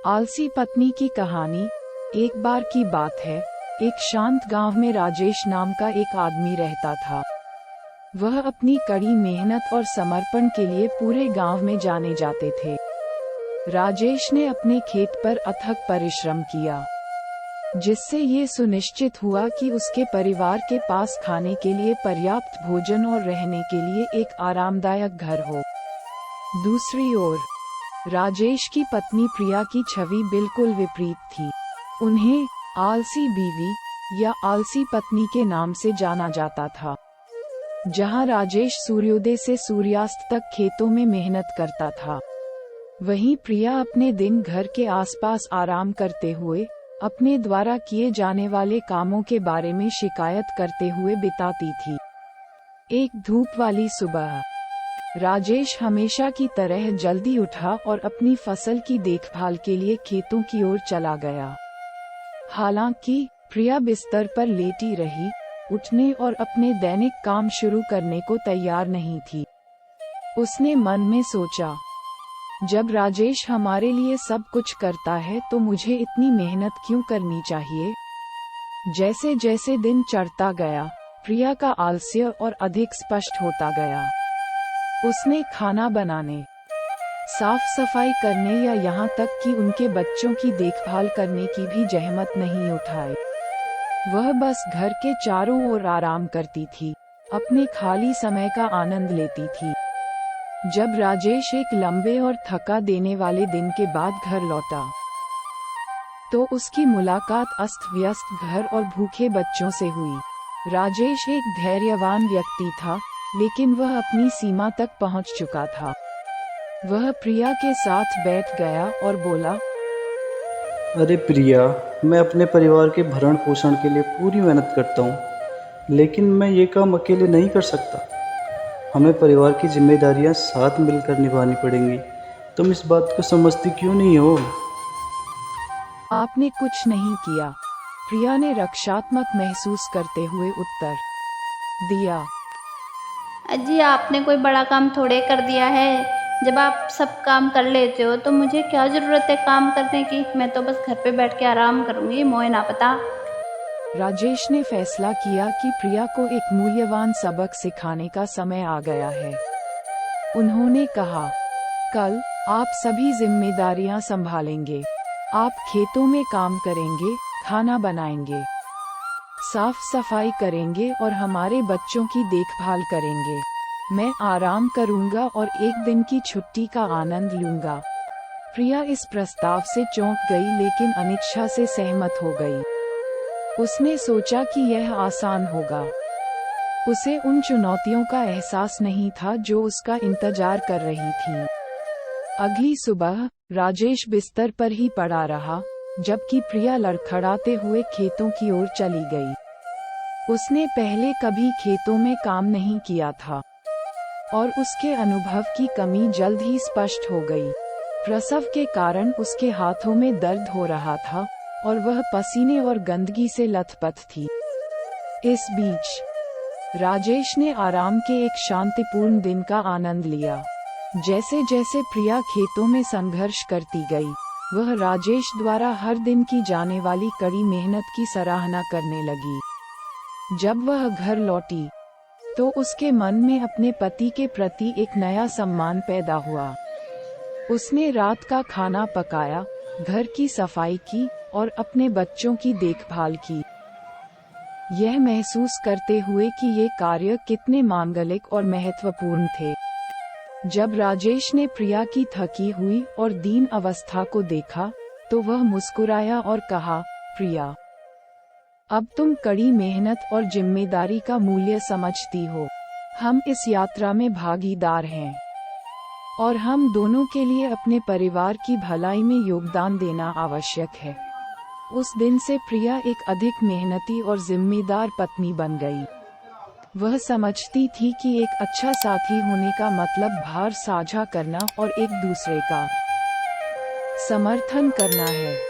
आलसी पत्नी की कहानी। एक बार की बात है, एक शांत गांव में राजेश नाम का एक आदमी रहता था। वह अपनी कड़ी मेहनत और समर्पण के लिए पूरे गांव में जाने जाते थे। राजेश ने अपने खेत पर अथक परिश्रम किया, जिससे ये सुनिश्चित हुआ कि उसके परिवार के पास खाने के लिए पर्याप्त भोजन और रहने के लिए एक आरामदायक घर हो। दूसरी ओर राजेश की पत्नी प्रिया की छवि बिल्कुल विपरीत थी। उन्हें आलसी बीवी या आलसी पत्नी के नाम से जाना जाता था। जहां राजेश सूर्योदय से सूर्यास्त तक खेतों में मेहनत करता था, वहीं प्रिया अपने दिन घर के आसपास आराम करते हुए अपने द्वारा किए जाने वाले कामों के बारे में शिकायत करते हुए बिताती थी। एक धूप वाली सुबह राजेश हमेशा की तरह जल्दी उठा और अपनी फसल की देखभाल के लिए खेतों की ओर चला गया। हालांकि प्रिया बिस्तर पर लेटी रही, उठने और अपने दैनिक काम शुरू करने को तैयार नहीं थी। उसने मन में सोचा, जब राजेश हमारे लिए सब कुछ करता है तो मुझे इतनी मेहनत क्यों करनी चाहिए। जैसे जैसे दिन चढ़ता गया, प्रिया का आलस्य और अधिक स्पष्ट होता गया। उसने खाना बनाने, साफ सफाई करने या यहाँ तक कि उनके बच्चों की देखभाल करने की भी जहमत नहीं उठाई। वह बस घर के चारों ओर आराम करती थी, अपने खाली समय का आनंद लेती थी। जब राजेश एक लंबे और थका देने वाले दिन के बाद घर लौटा, तो उसकी मुलाकात अस्त व्यस्त घर और भूखे बच्चों से हुई। राजेश एक धैर्यवान व्यक्ति था, लेकिन वह अपनी सीमा तक पहुंच चुका था। वह प्रिया के साथ बैठ गया और बोला, अरे प्रिया, मैं अपने परिवार के भरण पोषण के लिए पूरी मेहनत करता हूँ, लेकिन मैं ये काम अकेले नहीं कर सकता। हमें परिवार की जिम्मेदारियाँ साथ मिलकर निभानी पड़ेंगी। तुम इस बात को समझती क्यों नहीं हो? आपने कुछ नहीं किया, प्रिया ने रक्षात्मक महसूस करते हुए उत्तर दिया। अजी, आपने कोई बड़ा काम थोड़े कर दिया है। जब आप सब काम कर लेते हो तो मुझे क्या ज़रूरत है काम करने की। मैं तो बस घर पे बैठ के आराम करूँगी, मोए ना पता। राजेश ने फैसला किया कि प्रिया को एक मूल्यवान सबक सिखाने का समय आ गया है। उन्होंने कहा, कल आप सभी जिम्मेदारियां संभालेंगे। आप खेतों में काम करेंगे, खाना बनाएंगे, साफ सफाई करेंगे और हमारे बच्चों की देखभाल करेंगे। मैं आराम करूंगा और एक दिन की छुट्टी का आनंद लूंगा। प्रिया इस प्रस्ताव से चौंक गई, लेकिन अनिच्छा से सहमत हो गई। उसने सोचा कि यह आसान होगा। उसे उन चुनौतियों का एहसास नहीं था जो उसका इंतजार कर रही थी। अगली सुबह राजेश बिस्तर पर ही पड़ा रहा, जबकि प्रिया लड़खड़ाते हुए खेतों की ओर चली गई। उसने पहले कभी खेतों में काम नहीं किया था, और उसके अनुभव की कमी जल्द ही स्पष्ट हो गई। प्रसव के कारण उसके हाथों में दर्द हो रहा था और वह पसीने और गंदगी से लथपथ थी। इस बीच राजेश ने आराम के एक शांतिपूर्ण दिन का आनंद लिया। जैसे जैसे प्रिया खेतों में संघर्ष करती गई, वह राजेश द्वारा हर दिन की जाने वाली कड़ी मेहनत की सराहना करने लगी। जब वह घर लौटी, तो उसके मन में अपने पति के प्रति एक नया सम्मान पैदा हुआ। उसने रात का खाना पकाया, घर की सफाई की और अपने बच्चों की देखभाल की, यह महसूस करते हुए कि ये कार्य कितने मांगलिक और महत्वपूर्ण थे। जब राजेश ने प्रिया की थकी हुई और दीन अवस्था को देखा, तो वह मुस्कुराया और कहा, प्रिया, अब तुम कड़ी मेहनत और जिम्मेदारी का मूल्य समझती हो। हम इस यात्रा में भागीदार हैं, और हम दोनों के लिए अपने परिवार की भलाई में योगदान देना आवश्यक है। उस दिन से प्रिया एक अधिक मेहनती और जिम्मेदार पत्नी बन गई। वह समझती थी कि एक अच्छा साथी होने का मतलब भार साझा करना और एक दूसरे का समर्थन करना है।